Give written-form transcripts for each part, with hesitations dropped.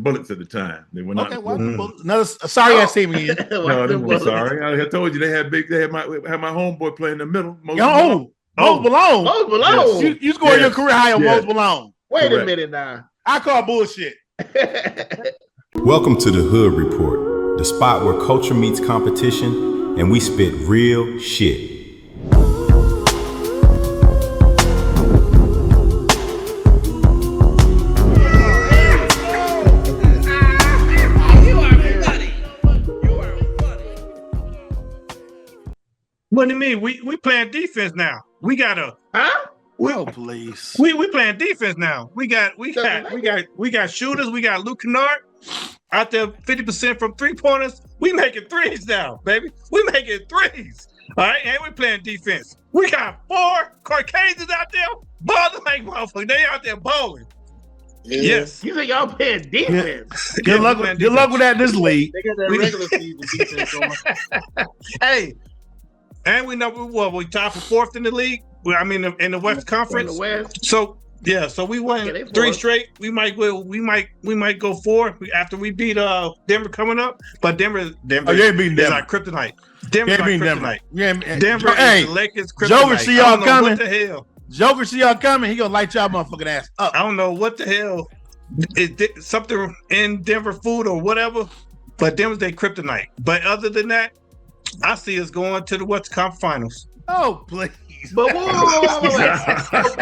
Bullets at the time. They were not. Okay, watch the Bullets. Another sorry ass team again. No, they were sorry. I told you they had my homeboy playing in the middle. Moses Malone. Moses Malone. Yes. You scored your career high on Moses Malone. Wait a minute now. I call bullshit. Welcome to the Hood Report, the spot where culture meets competition and we spit real shit. What do you mean? We playing defense now. We got a Please. We playing defense now. We got shooters. We got Luka and Reeves out there 50% from 3-pointers. We making threes now, baby. We making threes. All right, and we playing defense. We got 4 Caucasians out there balling like motherfuckers. They out there balling. Yeah. Yes. You think y'all playing defense? Good luck with that this league. They got that regular season defense going. Hey, and we know we tied for 4th in the league. I mean, in the West Conference. In the West. So we won 3 straight. We might go 4 after we beat Denver coming up. But Denver you ain't beating Denver. Is our kryptonite. Denver is our kryptonite. Denver is the Lakers' kryptonite. Joker see y'all coming. What the hell? Joker see y'all coming. He gonna light y'all motherfucking ass up. I don't know what the hell. Is something in Denver food or whatever. But Denver's their kryptonite. But other than that, I see us going to the Western Conference Finals. Oh, please. But wait.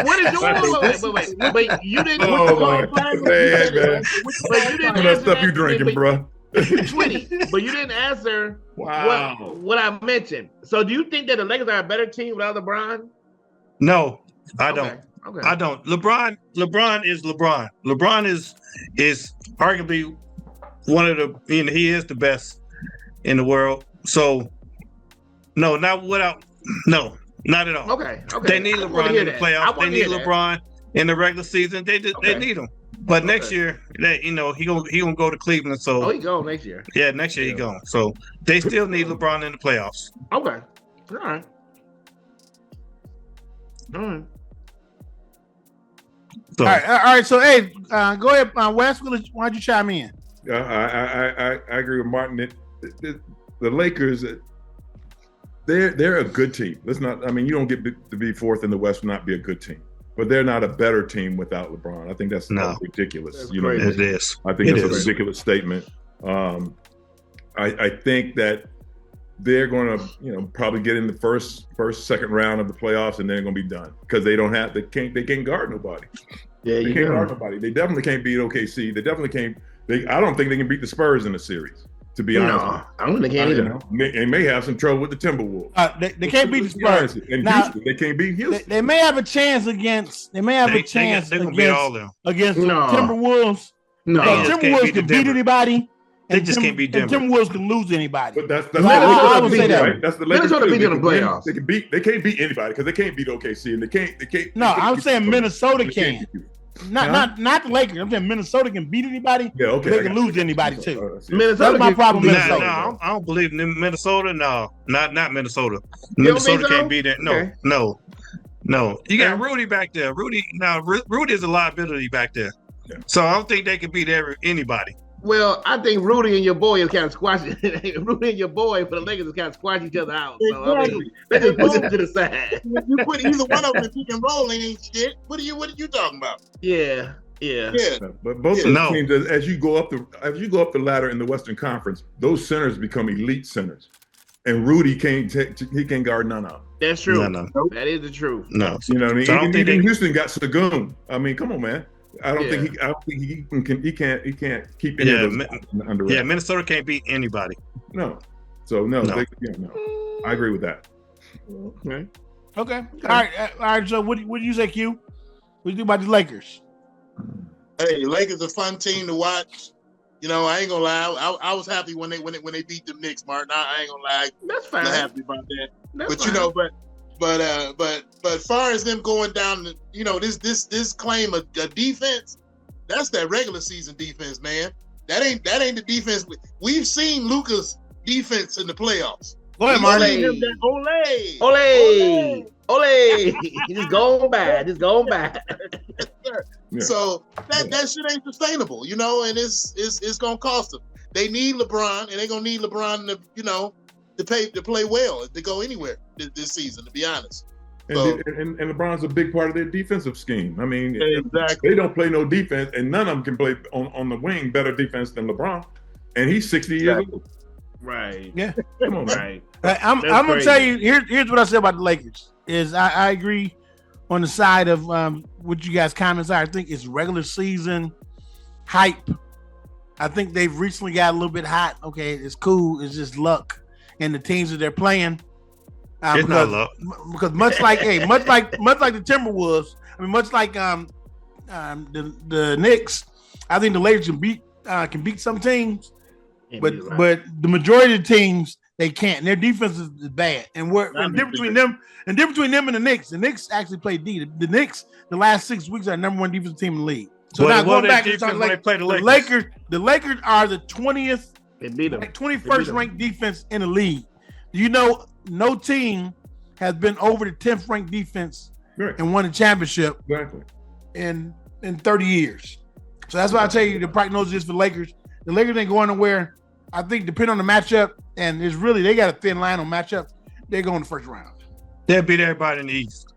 What is your wait? But you didn't. Man. But you didn't What answer stuff you drinking, bro? Twitty. But you didn't answer what I mentioned. So do you think that the Lakers are a better team without LeBron? No, I don't. Okay. I don't. LeBron is LeBron. LeBron is arguably one of the. He is the best in the world. So, no, not without. No, not at all. Okay. They need LeBron in the playoffs. They need LeBron in the regular season. They need him. But next year, he gonna go to Cleveland. So he go next year. Yeah, next year he going. So they still need LeBron in the playoffs. Okay. All right. So, all right. So, hey, go ahead, Wes. Why don't you chime in? I agree with Martin. The Lakers, they're a good team. Let's not. I mean, you don't get to be 4th in the West and not be a good team. But they're not a better team without LeBron. I think that's ridiculous. That's it is. I think that's a ridiculous statement. I think that they're going to, probably get in the first, second round of the playoffs, and they're going to be done because they can't guard nobody. Yeah, they can't guard nobody. They definitely can't beat OKC. They definitely can't. I don't think they can beat the Spurs in the series. To be honest, I don't think they can either. They may have some trouble with the Timberwolves. They can't beat the Spurs. And Houston, they can't beat Houston. They may have a chance against. They may have a chance against the Timberwolves. No, Timberwolves can beat anybody. They just can't beat Denver. And Timberwolves can lose anybody. But that's I would say that. Right? That's the Lakers. Minnesota beat them in the playoffs. They can't beat anybody because they can't beat OKC and they can't. No, I'm saying Minnesota can. Not the Lakers. I'm saying Minnesota can beat anybody. Yeah, okay. They can lose to anybody too. Minnesota. That's my problem. Minnesota. No, I don't believe in Minnesota. No, not Minnesota. You Minnesota can't beat it. Okay. No. You got Rudy back there. Rudy is a liability back there. Yeah. So I don't think they can beat anybody. Well, I think Rudy and your boy is kind of squashing. Rudy and your boy for the Lakers is kind of squashing each other out. So I mean, they just push them to the side. You put either one of them in pick and roll, they ain't shit. What are you talking about? Yeah. But both of the teams, as you go up the ladder in the Western Conference, those centers become elite centers, and Rudy can't guard none of them. That's true. No. That is the truth. No, you know what I mean. So even Houston got Sagoon. I mean, come on, man. I don't think he can't keep any of those under wraps. Yeah, Minnesota can't beat anybody. No. So no. I agree with that. Okay. All right. So what do you say, Q? What do you do about the Lakers? Hey, Lakers a fun team to watch. I ain't gonna lie. I was happy when they beat the Knicks, Martin. I ain't gonna lie. That's fine. I'm happy about that. That's fine. But far as them going down, this claim of defense, that's that regular season defense, man. That ain't the defense. We've seen Luka's defense in the playoffs. Go ahead, Marty. Ole. Just going by. Yeah. So that shit ain't sustainable, you know, and it's gonna cost them. They need LeBron, and they're gonna need LeBron to, you know, to play well, to go anywhere this season, to be honest. And LeBron's a big part of their defensive scheme. I mean, exactly. They don't play no defense, and none of them can play on the wing better defense than LeBron. And he's 60 years old. Right. Yeah. Come on, man. Right. I'm gonna tell you. Here's what I said about the Lakers. Is I agree on the side of what you guys' comments are. I think it's regular season hype. I think they've recently got a little bit hot. Okay, it's cool. It's just luck and the teams that they're playing. It's not luck. Because much like the Timberwolves, I mean, much like the Knicks, I think the Lakers can beat some teams, but the majority of the teams they can't. And their defense is bad, and difference between them and the Knicks. The Knicks actually play D. The Knicks, the last 6 weeks, are the number one defensive team in the league. So now going back to the Lakers, the Lakers are the 20th, they beat them. 21st ranked defense in the league. You know, no team has been over the 10th ranked defense and won a championship in 30 years. So that's why I tell you the prognosis for the Lakers. The Lakers ain't going nowhere. I think depending on the matchup, and it's really they got a thin line on matchup. They go in the first round. They'll beat everybody in the East.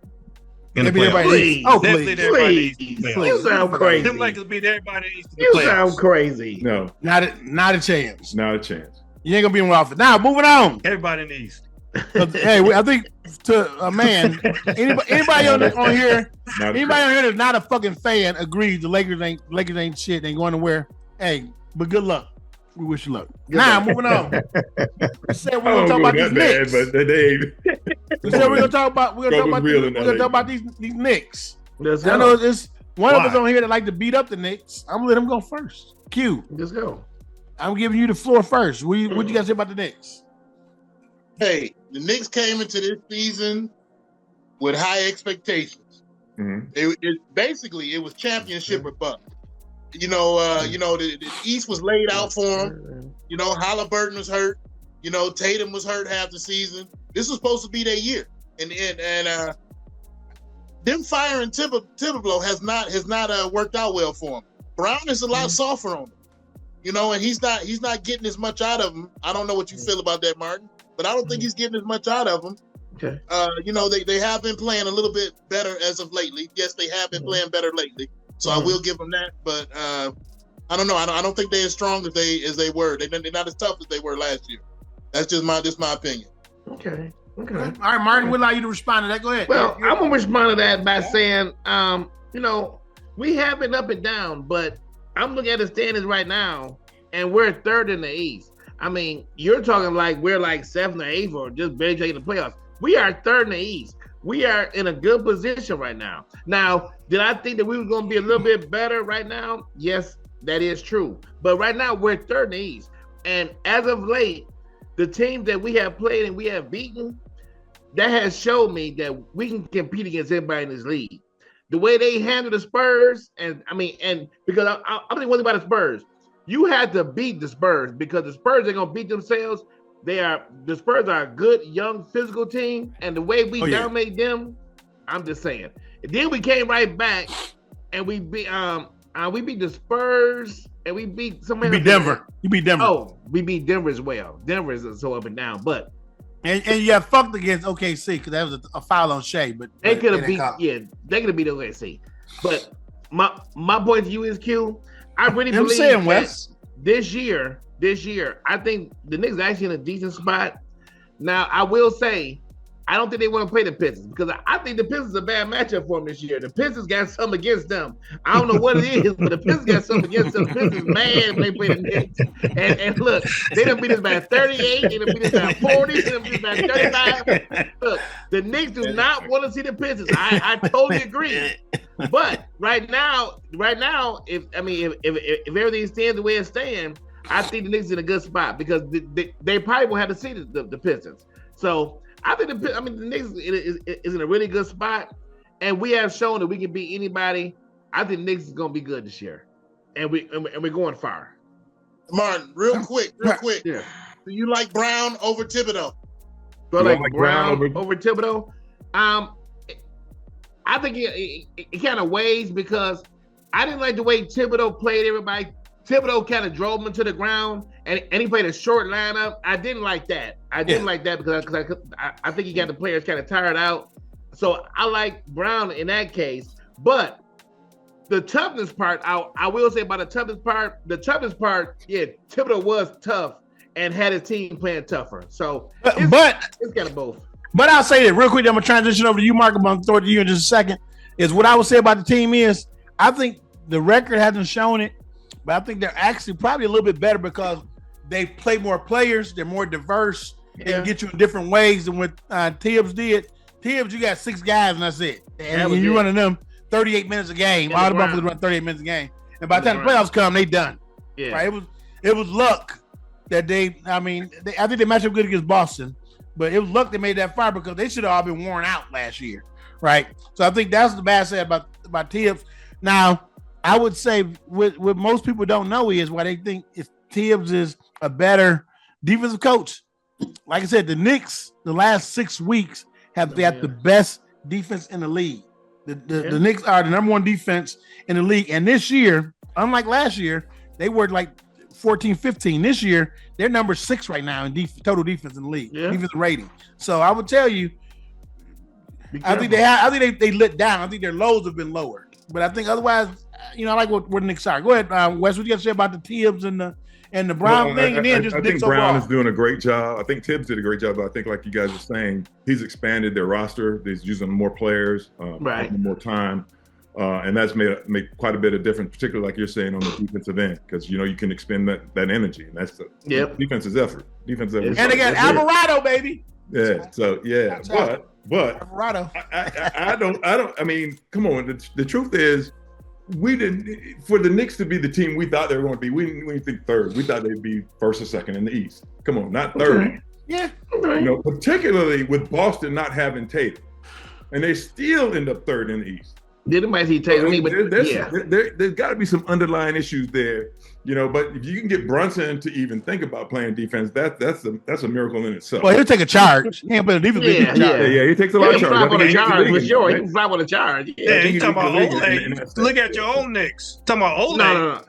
They beat everybody in the East. Oh, please. You sound crazy. Them Lakers beat everybody in the East. You sound crazy. No, not a chance. Not a chance. You ain't gonna be in off it. Now moving on. Everybody in the East. Hey, I think to a man, anybody on here that's not a fucking fan agrees the Lakers ain't shit. They ain't going nowhere. Hey, but good luck. We wish you luck. Moving on. We said we're gonna talk about these Knicks. We said we're gonna talk about these Knicks. I know there's one of us on here that like to beat up the Knicks. I'm gonna let him go first. Q. Let's go. I'm giving you the floor first. What you guys say about the Knicks? Hey, the Knicks came into this season with high expectations. Mm-hmm. It was championship or bust. The East was laid out for them. You know, Halliburton was hurt. You know, Tatum was hurt half the season. This was supposed to be their year, and them firing Thibodeau has not worked out well for him. Brown is a lot softer on him. You know, and he's not getting as much out of him. I don't know what you feel about that, Martin, but I don't think he's getting as much out of him. Okay. They have been playing a little bit better as of lately. Yes, they have been playing better lately. So I will give them that, but I don't know. I don't think they're as strong as they were. They're not as tough as they were last year. That's just my opinion. Okay. All right, Martin, we'll allow you to respond to that. Go ahead. Well, I'm gonna respond to that by saying, we have been up and down, but I'm looking at the standings right now, and we're third in the East. I mean, you're talking like we're like 7th or 8th or just barely taking the playoffs. We are third in the East. We are in a good position right now. Now, did I think that we were going to be a little bit better right now? Yes, that is true. But right now, we're third in the East. And as of late, the teams that we have played and we have beaten, that has showed me that we can compete against everybody in this league. The way they handle the Spurs, and because I'm thinking one thing about the Spurs, you had to beat the Spurs because the Spurs are going to beat themselves. The Spurs are a good, young, physical team, and the way we dominate them, I'm just saying. And then we came right back, and we beat the Spurs, and we beat somebody. You beat Denver. You beat Denver. Oh, we beat Denver as well. Denver is so up and down, but and you got fucked against OKC because that was a foul on Shea, but they could have beat OKC. But my point to you is Q. I really believe that this year, I think the Knicks are actually in a decent spot. Now, I will say, I don't think they want to play the Pistons because I think the Pistons are a bad matchup for them this year. The Pistons got something against them. I don't know what it is, but the Pistons got something against them. The Pistons mad when they play the Knicks. And look, they done beat us by 38. They done beat us by 40. They done beat us by 35. Look, the Knicks do not want to see the Pistons. I totally agree. But right now, if everything stands the way it stands, I think the Knicks are in a good spot because they probably will have to see the Pistons. So I think the Knicks is in a really good spot, and we have shown that we can beat anybody. I think the Knicks is going to be good this year, and we're going far. Martin, real quick. Yeah. Do you like Brown over Thibodeau? Do I like Brown over Thibodeau? I think it kind of weighs because I didn't like the way Thibodeau played everybody. Thibodeau kind of drove them to the ground, and he played a short lineup. I didn't like that. I didn't like that because I think he got the players kind of tired out. So I like Brown in that case. But the toughness part, I will say about the toughest part, yeah, Thibodeau was tough and had his team playing tougher. So it's kind of both. But I'll say that real quick. I'm gonna transition over to you, Mark. I'm gonna throw it to you in just a second. Is what I would say about the team is I think the record hasn't shown it, but I think they're actually probably a little bit better because they play more players. They're more diverse. They can get you in different ways than what Tibbs did. Tibbs, you got 6 guys and that's it. And you're running them 38 minutes a game. All the Buffaloes run 38 minutes a game. And by the time the playoffs come, they done. Yeah. Right? It was luck that I think they matched up good against Boston. But it was luck they made that far because they should have all been worn out last year, right? So I think that's the bad side about Tibbs. Now, I would say what most people don't know is why they think Tibbs is a better defensive coach. Like I said, the Knicks, the last 6 weeks, have got the best defense in the league. The Knicks are the number 1 defense in the league. And this year, unlike last year, they were like 14, 15. This year, they're number 6 right now in total defense in the league, defensive rating. So I would tell you, I think they lit down. I think their lows have been lowered. But I think otherwise, I like where the Knicks are. Go ahead, Wes. What you got to say about the Tibbs and the Brown thing? And then I think Brown is doing a great job. I think Tibbs did a great job. But I think, like you guys are saying, he's expanded their roster. He's using more players, more time. And that's made quite a bit of difference, particularly like you're saying on the defensive end, because you can expend that energy, and that's the defensive effort. And they got Alvarado, baby. Yeah. So but Alvarado. I don't. I mean, come on. The truth is, we didn't for the Knicks to be the team we thought they were going to be. We didn't think third. We thought they'd be first or second in the East. Come on, not third. Okay. Yeah. Particularly with Boston not having Tatum, and they still end up third in the East. Didn't see Tatum, but there's got to be some underlying issues there, But if you can get Brunson to even think about playing defense, that's a miracle in itself. Well, he'll take a charge. He ain't been a defense. Yeah, he takes a lot of charge. On a charge for sure. He can fly on a charge. Yeah, you talking about old. Look at your own Knicks. Talking about old. No.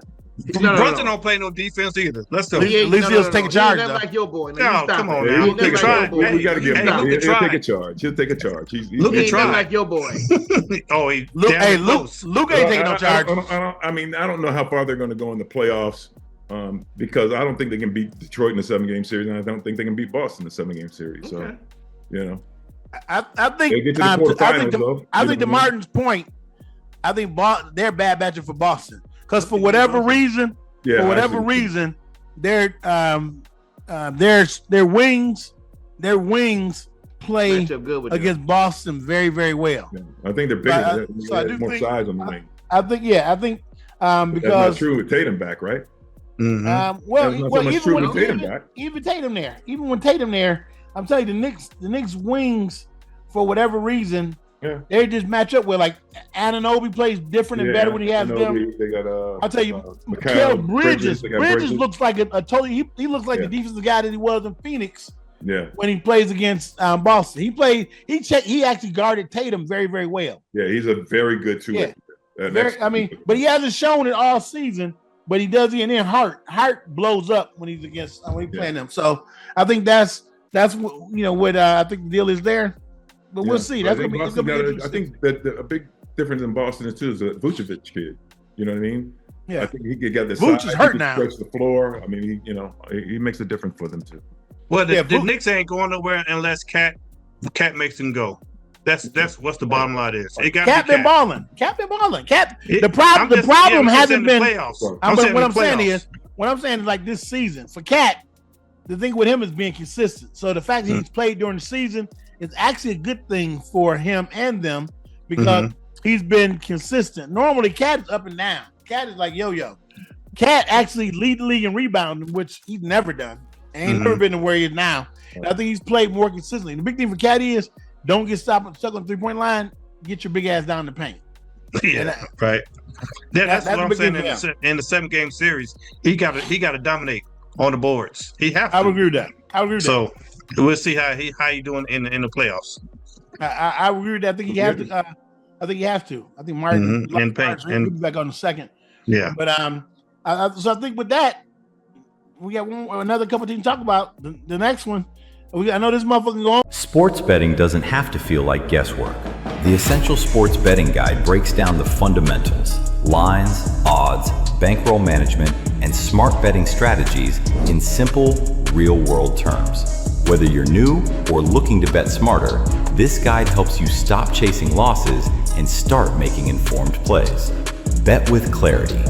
Brunson don't play no defense either. Let's go. At least he'll take a charge. He's like your boy. No, come on. He'll take a charge. We got to give him. He'll take a charge. He'll take a charge. He's like your boy. Luka ain't taking no charge. I don't know how far they're going to go in the playoffs because I don't think they can beat Detroit in the 7-game series, and I don't think they can beat Boston in the 7-game series. So, I think to Martin's point, I think they're bad matchup for Boston. Because for whatever reason, their wings play against Boston very, very well. Yeah. I think they're bigger. So I do more size on the wing. I think because that's not true with Tatum back, right? Even Tatum there, I'm telling you, the Knicks wings for whatever reason. Yeah. They just match up with like Anunoby plays different and better when he has them. They got I'll tell you, Mikal Bridges. Bridges looks like a totally. He looks like the defensive guy that he was in Phoenix. Yeah. When he plays against Boston, he actually guarded Tatum very, very well. Yeah, he's a very good two-way. But he hasn't shown it all season. But he does. And then Hart blows up when he's when he's playing them. So I think that's what I think the deal is there. But we'll see. That's gonna be interesting. I think that a big difference in Boston is the Vucevic kid. You know what I mean? Yeah. I think he could get the Vuce is hurt now. Stretch the floor. I mean, he makes a difference for them too. Well, the Knicks ain't going nowhere unless Cat makes them go. That's what's the bottom line is. Cat been balling. The problem hasn't been. What I'm saying is like this season for Cat, the thing with him is being consistent. So the fact that he's played during the season. It's actually a good thing for him and them because he's been consistent. Normally, Cat is up and down. Cat is like yo-yo. Cat actually lead the league in rebounding, which he's never done. Ain't never been to where he is now. And I think he's played more consistently. The big thing for Cat is don't get stuck on the 3-point line. Get your big ass down the paint. Right. That's what I'm saying. In the 7-game series, he got to dominate on the boards. He has to. I would agree with that. So. We'll see how he doing in the playoffs. I agree with that. I think he has to. I I think he has to. I think Martin and Paint he'll be back on the second. Yeah. But so I think with that, we got another couple teams to talk about. The next one, I know this motherfucker going. Sports betting doesn't have to feel like guesswork. The Essential Sports Betting Guide breaks down the fundamentals, lines, odds, bankroll management, and smart betting strategies in simple, real-world terms. Whether you're new or looking to bet smarter, this guide helps you stop chasing losses and start making informed plays. Bet with clarity.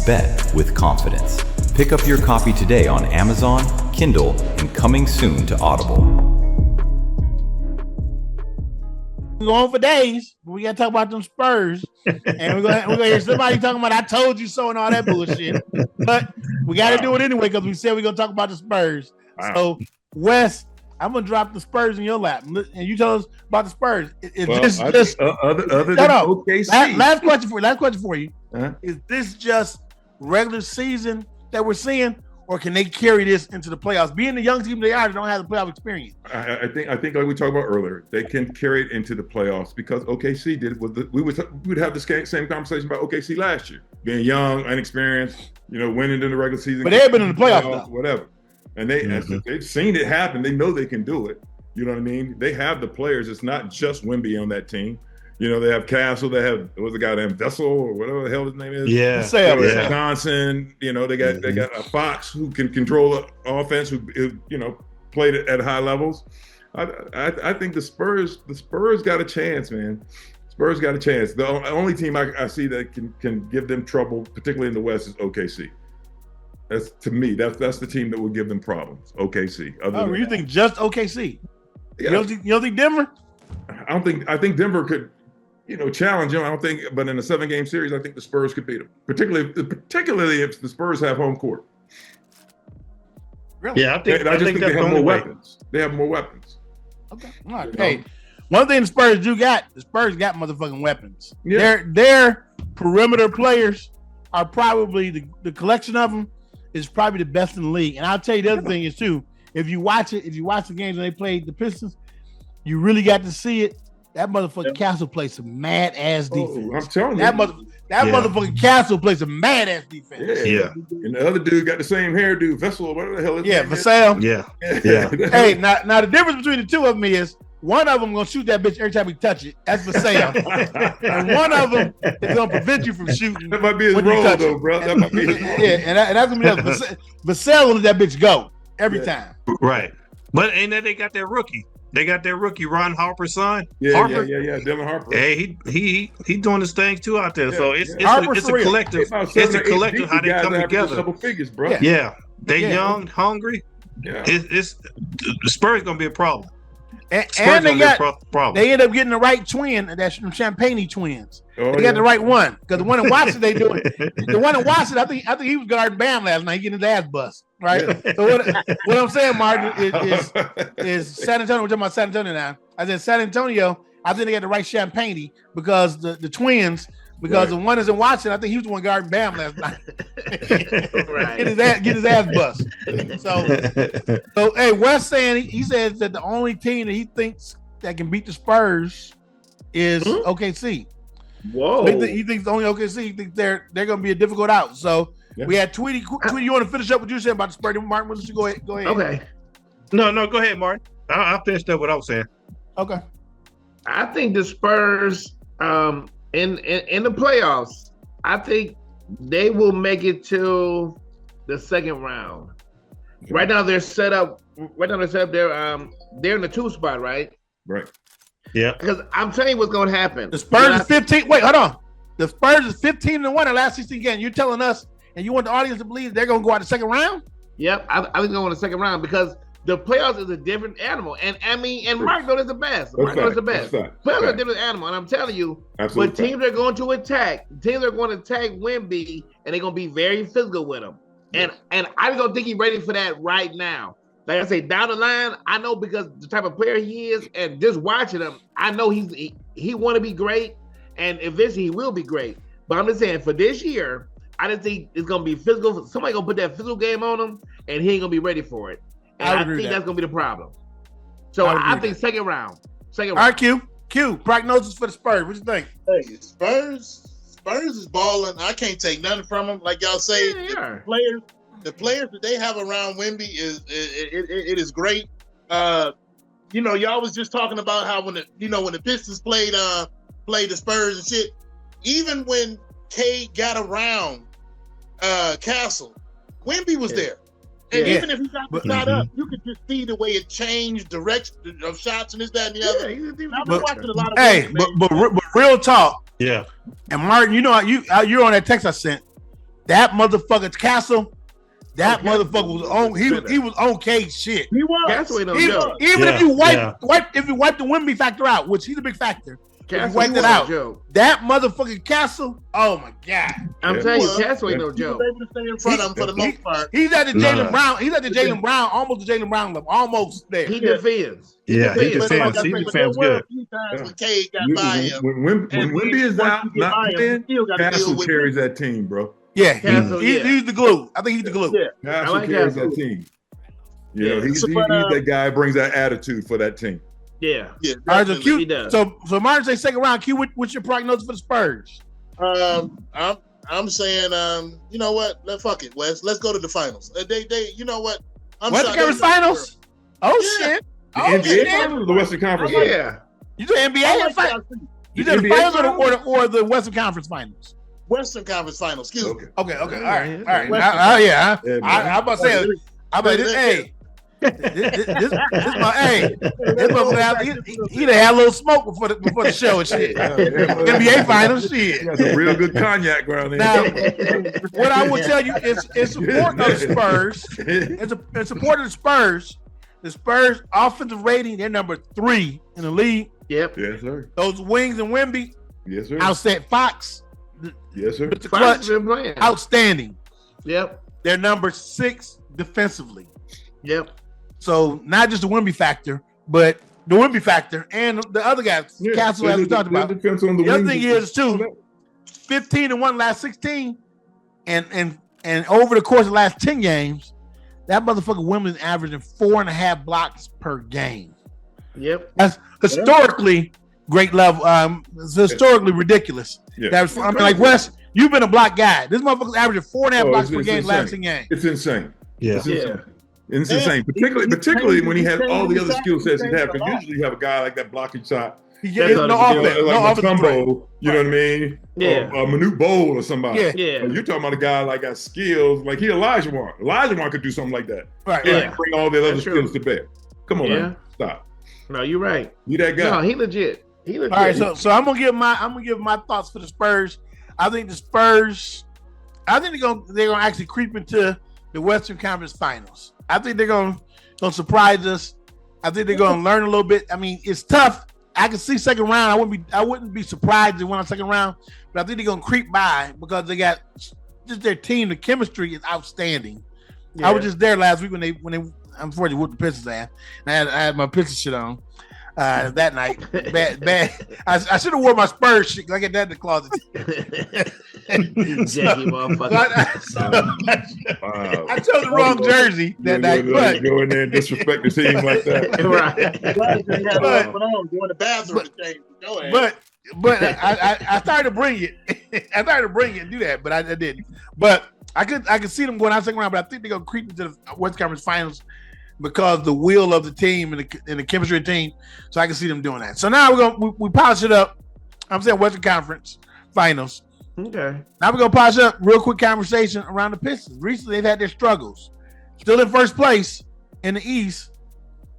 Bet with confidence. Pick up your copy today on Amazon, Kindle, and coming soon to Audible. We're going for days, but we got to talk about them Spurs. And we're gonna hear somebody talking about I told you so and all that bullshit. But we got to do it anyway because we said we're going to talk about the Spurs. Wow. So, Wes, I'm going to drop the Spurs in your lap. And you tell us about the Spurs. Other than OKC. Last question for you. Uh-huh. Is this just regular season that we're seeing, or can they carry this into the playoffs? Being the young team they are, they don't have the playoff experience. I think like we talked about earlier, they can carry it into the playoffs because OKC did it. We would have the same conversation about OKC last year, being young, inexperienced, winning in the regular season. But they've been in the playoffs, whatever. And they've seen it happen. They know they can do it. You know what I mean? They have the players. It's not just Wemby on that team. They have Castle. They have what's the guy named Vessel or whatever the hell his name is. Yeah. Johnson. They got a Fox who can control the offense. Who played it at high levels. I think the Spurs got a chance, man. Spurs got a chance. The only team I see that can give them trouble, particularly in the West, is OKC. That's to me. That's the team that will give them problems. OKC. You think just OKC? Yeah. You don't think Denver? I think Denver could, challenge them. I don't think, but in a 7-game series, I think the Spurs could beat them. Particularly if the Spurs have home court. Really? Yeah, I think they have more weapons. They have more weapons. Okay. All right. Hey, one thing the Spurs got motherfucking weapons. Yeah. Their perimeter players are probably the collection of them is probably the best in the league. And I'll tell you the other thing is too, if you watch the games when they played the Pistons, you really got to see it. That motherfucking Castle plays some mad ass defense. I'm telling you. That motherfucking Castle plays some mad ass defense. Yeah. And the other dude got the same hairdo, Vessel or whatever the hell his name is. Vassell. Yeah. Hey, now the difference between the two of them is one of them gonna shoot that bitch every time he touch it. That's Vassell. And one of them is gonna prevent you from shooting. That might be his role though, bro. That might be his role. Yeah, and that's gonna be that. Vassell will let that bitch go every time. Right. But and then they got that rookie. They got that rookie, Ron Harper's son. Yeah, Harper. Dylan Harper. Hey, he doing his thing too out there. Yeah, So it's a collective. It's a collective how they come together. Double figures, bro. Yeah. They young, hungry. Yeah. It's the Spurs gonna be a problem. And they end up getting the right twin, that's them Champagne twins. They got the right one because the one in Washington they doing. The one in Washington, I think he was guarding Bam last night, getting his ass bust. Right. Yeah. So what I'm saying, Martin, is San Antonio. We're talking about San Antonio now. I said San Antonio. I think they got the right Champagne because the twins. Because the one is in Washington, I think he was the one guarding Bam last night. Right. Get his ass bust. So hey, Wes saying he says that the only team that he thinks that can beat the Spurs is OKC. Whoa. He thinks the only OKC. He thinks they're going to be a difficult out. So we had Tweety. Tweety, you want to finish up what you said about the Spurs? Martin, why don't you go ahead? Okay. No, go ahead, Martin. I'll finish up what I was saying. Okay. I think the Spurs in the playoffs, I think they will make it to the second round. Okay. Right now they're set up. They're in the 2 spot, right? Right. Yeah. Because I'm telling you what's going to happen. The Spurs is 15. Wait, hold on. The Spurs is 15-1 in the last 16 games. You're telling us, and you want the audience to believe they're going to go out the second round? Yep, I think they're going to the second round because the playoffs is a different animal. And Mark knows it's the best. Mark knows the best. Playoffs are a different animal. And I'm telling you, but teams are going to attack. Teams are going to attack Wemby, and they're going to be very physical with him. And I don't think he's ready for that right now. Like I say, down the line, I know because the type of player he is, and just watching him, I know he want to be great, and eventually he will be great. But I'm just saying, for this year, I just think it's going to be physical. Somebody going to put that physical game on him, and he ain't going to be ready for it. And I think that's going to be the problem. So I think second round. All right, Q. Q, prognosis for the Spurs. What you think? Hey, Spurs is balling. I can't take nothing from them. Like y'all say, the players that they have around Wemby it is great. Y'all was just talking about how when the Pistons played the Spurs and shit. Even when Cade got around Castle, Wemby was there. And even if he got the shot up, you could just see the way it changed direction of shots and this, that, and the other. I've been watching a lot of Wemby, but real talk. Yeah. And Martin, you're on that text I sent. That motherfucker Castle. That motherfucker was on. He was on Cade's shit. He was. That's what even if you wipe the Wemby factor out, which he's a big factor. Castle, you wiped it out. That motherfucking Castle. Oh my god! I'm telling you, Castle ain't no joke. He was able to stay in front of him for the most part. He's at the Jaylen Brown. He's at the Jaylen Brown, almost the Jaylen Brown level, almost there. He defends. Yeah, he defends. He defends good. When Cade got by him, when Wemby is out, not playing, Castle carries that team, bro. Yeah, he's the glue. I think he's the glue. Yeah, Castle carries that team. He's that guy, brings that attitude for that team. Yeah. All right, so Martin say second round. Q, what's your prognosis for the Spurs? I'm saying, you know what? Fuck it, Wes. Let's go to the finals. You know what? Western Conference Finals. Oh shit! The NBA Finals or the Western Conference? Yeah. You do NBA Finals? You do the finals or the Western Conference Finals? Western Conference Finals. Excuse me. Okay. All right. I'm about to say. Hey. This motherfucker, he done had a little smoke before the show and shit. NBA Finals shit. That's a real good cognac around there. Now, what I will tell you is in support of the Spurs, in support of the Spurs offensive rating, they're number 3 in the league. Yep. Yes, sir. Those wings and Wemby. Yes, sir. Outset Fox. Yes, sir. Mr. Clutch, outstanding. Yep. They're number 6 defensively. Yep. So not just the Wemby factor, but the Wemby factor and the other guys, Castle, as we talked about. The other thing is too, 15-1 last 16, and over the course of the last 10 games, that motherfucker Wemby's averaging 4.5 blocks per game. Yep. That's historically great level. It's historically ridiculous. Yeah. Like Wes, you've been a block guy. This motherfucker's averaging 4.5 blocks per game last 10 games. It's insane. Yeah. It's insane, particularly when he has all the other skill sets he has. Because usually you have a guy like that blocking shot. No offense. Like Mutombo, you know what I mean? Yeah. Or Manute Bol or somebody. Yeah. You're talking about a guy like got skills, like he Elijah Wan. Elijah Wan could do something like that. Right. Bring all the other skills to bear. Come on, man. Stop. No, you're right. You that guy. No, he legit. All right, so I'm gonna give my thoughts for the Spurs. I think the Spurs, they're gonna actually creep into the Western Conference Finals. I think they're gonna surprise us. I think they're gonna learn a little bit. I mean, it's tough. I can see second round. I wouldn't be surprised if they went on second round, but I think they're gonna creep by because they got just their team. The chemistry is outstanding. Yeah. I was just there last week when they unfortunately whooped the Pistons ass. I had my Pistons shit on that night. Bad. I should have worn my Spurs shit because I get that in the closet. Jackie motherfucker. I chose the wrong jersey that night. But go in there and disrespect the team like that. Right. Go in the bathroom and change. Go ahead. But I started to bring it. I started to bring it and do that, but I didn't. But I could see them going out second round, but I think they're gonna creep into the Western Conference Finals because the will of the team and the chemistry of the team. So I can see them doing that. So now we polish it up. I'm saying Western Conference Finals. Okay. Now we're gonna polish up real quick conversation around the Pistons. Recently they've had their struggles. Still in first place in the East.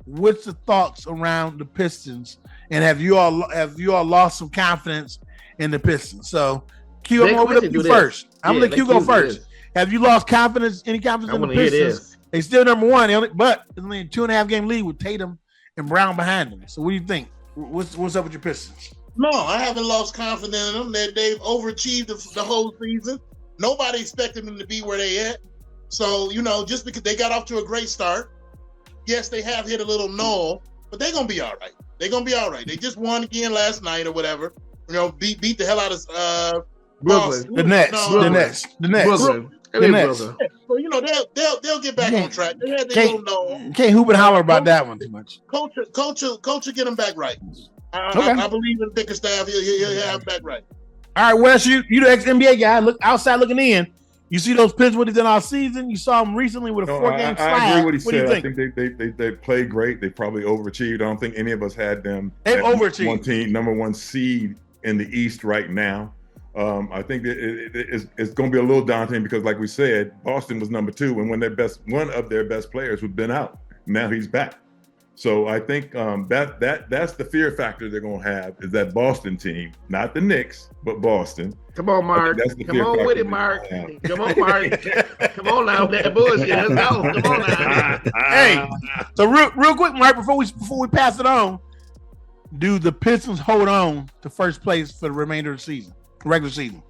What's the thoughts around the Pistons? And have you all lost some confidence in the Pistons? So Q, I'm gonna let you first. I'm gonna let Q go first. Have you lost confidence? Any confidence in the Pistons? They still number one, but it's only a 2.5 game lead with Tatum and Brown behind them. So what do you think? What's up with your Pistons? No, I haven't lost confidence in them. They've overachieved the whole season. Nobody expected them to be where they at. So, just because they got off to a great start, yes, they have hit a little null, but they're going to be all right. They're going to be all right. They just won again last night or whatever. Beat the hell out of Brooklyn. The Nets. Brooklyn. The Nets. So, they'll get back on track. They had their little null. Can't hoop and holler about that one too much. Coach will get them back right. I believe in Bickerstaff. He'll have back right. All right, Wes, you the ex-NBA guy. Look outside looking in. You see those Pistons what he's done all season. You saw him recently with a 4-game slide. I agree with what he said. Do I think they played great. They probably overachieved. I don't think any of us had them. They've overachieved. Number one seed in the East right now. I think that it's going to be a little daunting because, like we said, Boston was number 2, and one of their best players was been out. Now he's back. So I think that's the fear factor they're going to have is that Boston team, not the Knicks, but Boston. Come on, Mark. Come on with it, Mark. Come on, Mark. Come on now, that bullshit. Let's go. Come on now. Hey, so real quick, Mark, before we pass it on, do the Pistons hold on to first place for the remainder of the season, regular season?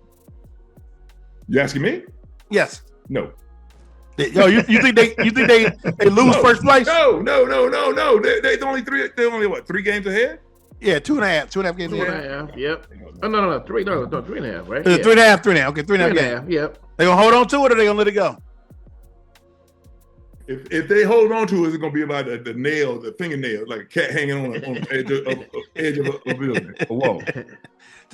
You asking me? Yes. No. Yo, you think they lose first place? No. They only 3 games ahead? Yeah, 2.5 games ahead. 2.5. Yep. Oh, no, 3. No, 3.5. Right? 3.5. Okay, 3.5 games. Yep. They gonna hold on to it, or they gonna let it go? If they hold on to it, it's gonna be like the nail, the fingernail, like a cat hanging on the edge of a building, a wall.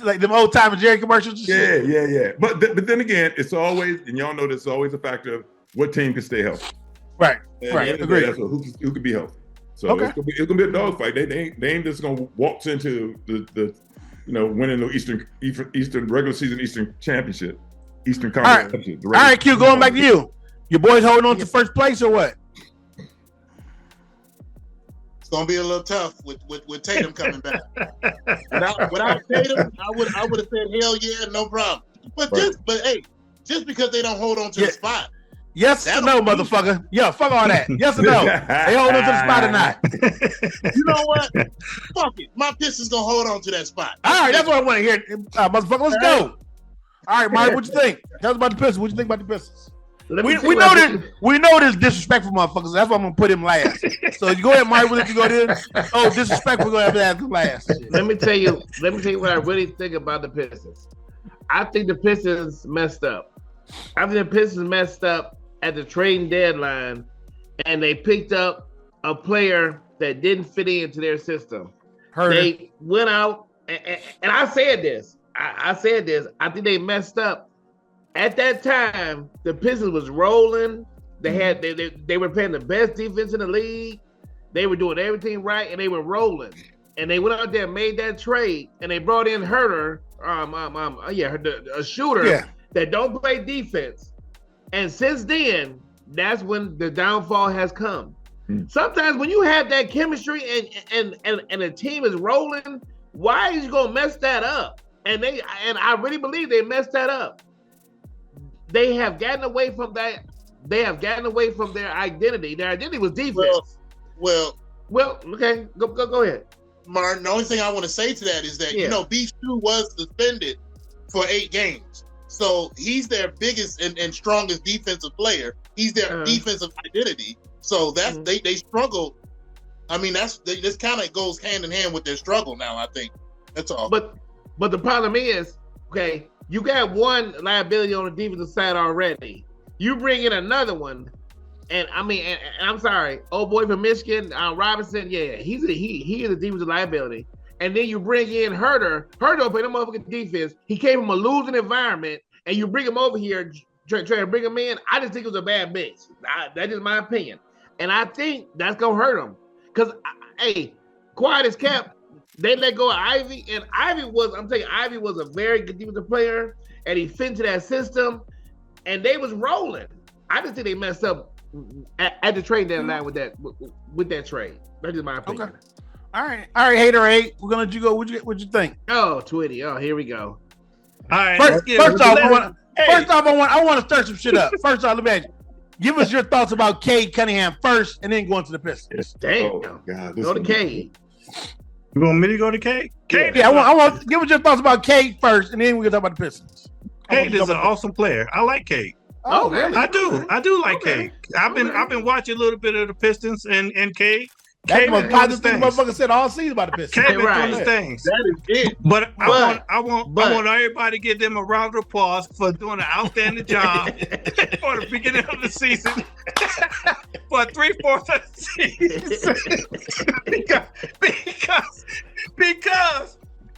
Like them old time Jerry commercials. Yeah. But then again, it's always, and y'all know this, is always a factor of what team can stay healthy. Right. Agreed. Who can be healthy? So okay. It's gonna be a dogfight. They ain't just gonna waltz into the winning the Eastern regular season Eastern championship, Eastern Conference. All right, Q. Going back to you. Your boys holding on to first place or what? It's gonna be a little tough with Tatum coming back. Without Tatum, I would have said hell yeah, no problem. But just because they don't hold on to the spot. Yes or no, motherfucker? Yeah, fuck all that. Yes or no? They hold on to the spot or not? You know what? Fuck it. My Pistons gonna hold on to that spot. All right, that's what I want to hear. Motherfucker, let's go. All right, Mark, what you think? Tell us about the Pistons. What you think about the Pistons? We know this disrespectful motherfuckers. That's why I'm gonna put him last. So you go ahead, Mark. We'll let you go there. Oh, disrespectful. We're gonna have to ask him last. Let me tell you what I really think about the Pistons. I think the Pistons messed up. I think the Pistons messed up at the trading deadline, and they picked up a player that didn't fit into their system. They went out, and I said this. I said this. I think they messed up. At that time, the Pistons was rolling. They were playing the best defense in the league. They were doing everything right, and they were rolling. And they went out there and made that trade, and they brought in Herter, a shooter that don't play defense. And since then, that's when the downfall has come. Sometimes when you have that chemistry and the team is rolling, why is you gonna mess that up? And I really believe they messed that up. They have gotten away from that. They have gotten away from their identity. Their identity was defense. Well, okay, go ahead, Martin. The only thing I want to say to that is that B2 was suspended for 8 games. So he's their biggest and strongest defensive player. He's their defensive identity. So that's they struggled. I mean, this kind of goes hand in hand with their struggle now. I think that's all. But the problem is, okay, you got one liability on the defensive side already. You bring in another one, and I'm sorry, old boy from Michigan, Robinson. Yeah, he is a defensive liability. And then you bring in Herter. Herter played a motherfucking defense. He came from a losing environment, and you bring him over here, try to bring him in. I just think it was a bad mix. That is my opinion. And I think that's going to hurt him. Because, quiet as kept, they let go of Ivy. And Ivy was a very good defensive player, and he fit into that system, and they was rolling. I just think they messed up at the trade deadline with that trade. That's just my opinion. Okay. All right, Hater 8. We're gonna let you go. What'd you think? Oh, Twitty. Oh, here we go. All right. First off, I want to stir some shit up. First off, let me ask you. Give us your thoughts about Cade Cunningham first, and then go into the Pistons. Damn. Oh, God, go to Cade. You want me to go to Cade? Yeah, I want give us your thoughts about Cade first, and then we can talk about the Pistons. Cade is an awesome player. I like Cade. Oh, really? I do like Cade. I've been watching a little bit of the Pistons and Cade. That's the most positive thing motherfucker said all season about the Pistons. Cade been doing his things. That is it. But I want everybody to give them a round of applause for doing an outstanding job for the beginning of the season. For 3/4 of the season.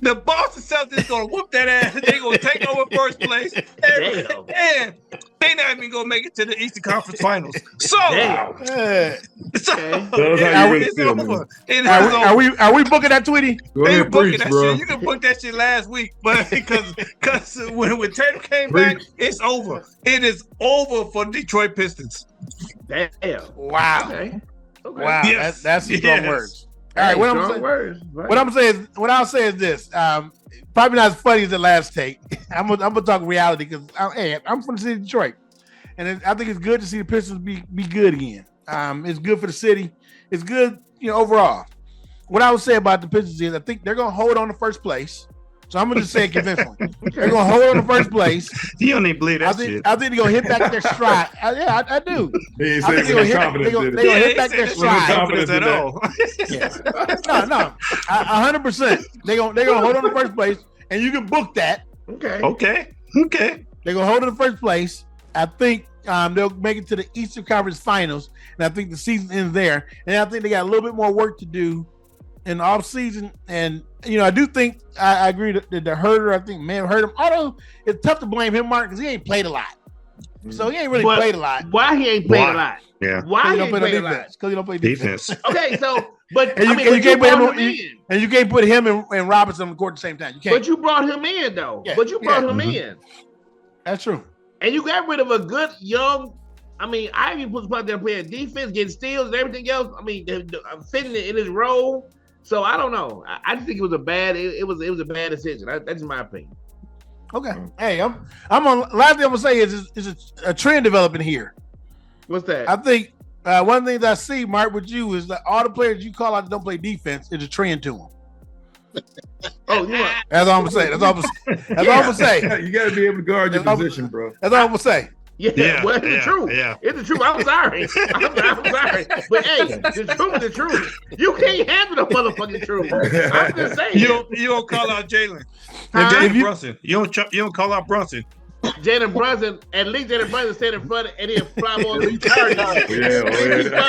The Boston Celtics gonna whoop that ass. They gonna take over first place, and they not even gonna make it to the Eastern Conference Finals. So, it's over. Are we booking that, Tweety? They booking that shit. You can book that shit last week, but because when Tatum came back, it's over. It is over for Detroit Pistons. Damn. Wow. Okay. Wow. Yes. That's some strong words. All right, what I'm saying is this. Probably not as funny as the last take. I'm gonna talk reality because I'm from the city of Detroit, and I think it's good to see the Pistons be good again. It's good for the city. It's good, overall. What I would say about the Pistons is I think they're gonna hold on to first place. So I'm gonna just say it convincingly. They're gonna hold on to first place. You don't even believe that shit. I think they're gonna hit back their stride. I do. He I think they're gonna hit back their stride. Confidence at all. No, 100%. They're gonna hold on to first place, and you can book that. Okay. They're gonna hold on to first place. I think they'll make it to the Eastern Conference Finals, and I think the season ends there. And I think they got a little bit more work to do in the offseason. And I do think I agree that the Herter, I think, may have hurt him. Although it's tough to blame him, Mark, because he ain't played a lot. So he ain't really played a lot. Why he ain't played a lot? Yeah. Why he ain't played a lot? Because he don't play defense. Okay, so but you can't put him and Robinson on the court at the same time. You can't. But you brought him in though. Yeah. But you brought him in. That's true. And you got rid of a good young. Ivy was out there playing defense, getting steals and everything else. Fitting in his role. So I don't know. I just think it was a bad. It was a bad decision. That's my opinion. Okay. Hey, I'm on. Last thing I'm gonna say is a trend developing here. What's that? I think one of the things I see, Mark, with you is that all the players you call out that don't play defense is a trend to them. That's all I'm gonna say. That's all I'm gonna say. You got to be able to guard your position, bro. That's all I'm gonna say. Well, it's the truth. Yeah. It's the truth. I'm sorry. I'm sorry. But hey, the truth is the truth. You can't handle the motherfucking truth. I'm just saying. You don't call out Jalen. Jalen Brunson. You don't call out Brunson. Jalen Brunson, at least Jalen Brunson stayed in front and then fly on some charges. Fly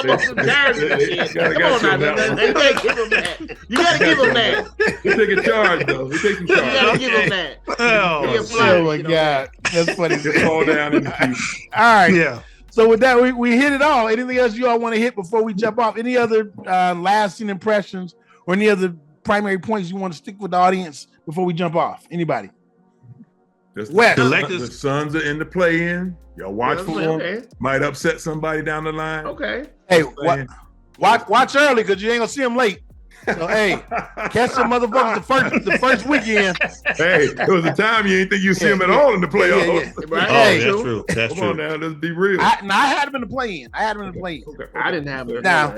on some charges. Come on now. You gotta give him that. You gotta give him that. He's taking charge, though. He's taking charge. You gotta give him that. Oh my God. That's funny. Just fall down in the future. All right. Yeah. So with that, we hit it all. Anything else you all want to hit before we jump off? Any other lasting impressions or any other primary points you want to stick with the audience before we jump off? Anybody? The Suns are in the play-in. Y'all watch for them. Okay. Might upset somebody down the line. Okay. Hey, watch early because you ain't gonna see them late. So hey, catch some motherfuckers the first weekend. Hey, there was a time you didn't think you see them at all in the playoffs. Right. Hey, that's true. That's Come true. on now, let's be real. I had them in the play-in. I didn't have them. Now,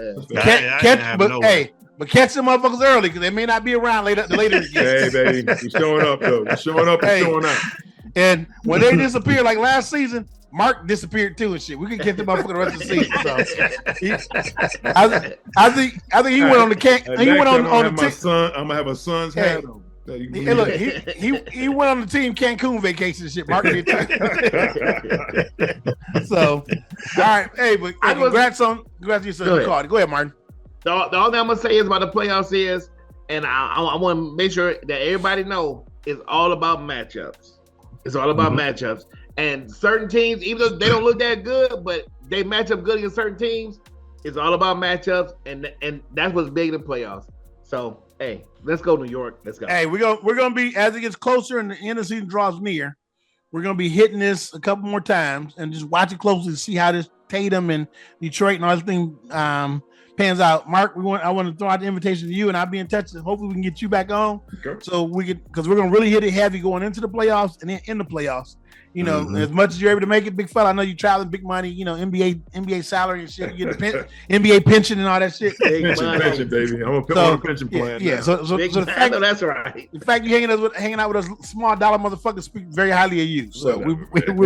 but catch some motherfuckers early because they may not be around later in the game. Hey, baby, we're showing up though. We're showing up and showing out. And when they disappear like last season, Mark disappeared too and shit. We could get the motherfucker the rest of the season. So I think he went on the he went on the team. I'm gonna have a son's hat on. Hey, look, he went on the team Cancun vacation and shit. Mark did too. So, all right, hey, but congrats to your son, Cardi. Go ahead, Martin. The only thing I'm gonna say is about the playoffs is, and I want to make sure that everybody know it's all about matchups. It's all about matchups. And certain teams, even though they don't look that good, but they match up good against certain teams, it's all about matchups, and that's what's big in the playoffs. So, hey, let's go New York. Let's go. Hey, we're gonna be, as it gets closer and the end of the season draws near, we're gonna be hitting this a couple more times and just watch it closely to see how this Tatum and Detroit and all this thing pans out. Mark, I want to throw out the invitation to you, and I'll be in touch. And hopefully, we can get you back on, so we can, because we're gonna really hit it heavy going into the playoffs and then in the playoffs. As much as you're able to make it, big fella. I know you traveling, big money. NBA salary and shit. You get the NBA pension and all that shit. Pension, baby. I'm on a pension plan. Yeah. So the fact, that's right. The fact you hanging out with us small dollar motherfuckers speak very highly of you. So we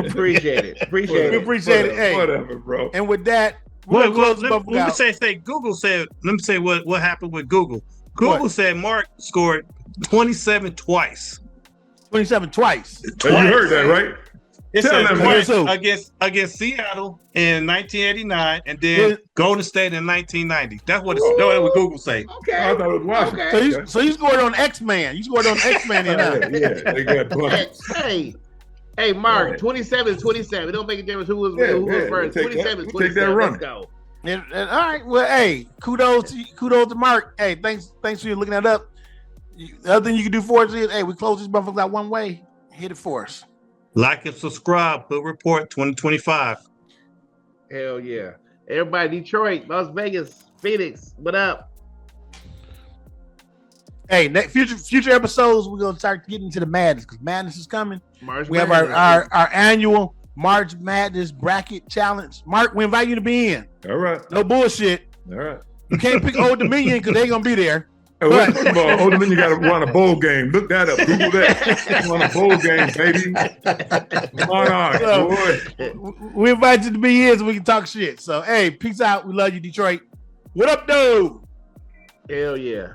appreciate it. We appreciate it. Hey, whatever, bro. And with that. Let me say Google said. Let me say what happened with Google. Google said Mark scored 27 twice. 27 twice. You heard that, right? It Tell says them, against Seattle in 1989 and then Golden State in 1990. That's what Google say. Okay. I thought it was Washington. Okay. So you scored on X-Man. You scored on X-Man in there. Yeah, they got buckets. Hey, Mark, 27-27. It don't make a difference who was first. 27-27. Take that run. Let's go. And all right, well, hey, kudos to Mark. Hey, thanks for you looking that up. The other thing you can do for us is, hey, we close this motherfucker out one way. Hit it for us. Like and subscribe. Hood Report 2025. Hell yeah. Everybody, Detroit, Las Vegas, Phoenix, what up? Hey, future episodes, we're gonna start getting into the madness because madness is coming. We have our annual March Madness bracket challenge. Mark, we invite you to be in. All right. No bullshit. All right. You can't pick Old Dominion because they ain't gonna be there. First of all, Old Dominion got to run a bowl game. Look that up. Google that. Run a bowl game, baby. Come on, boy. We invite you to be here so we can talk shit. So, hey, peace out. We love you, Detroit. What up, dude? Hell yeah.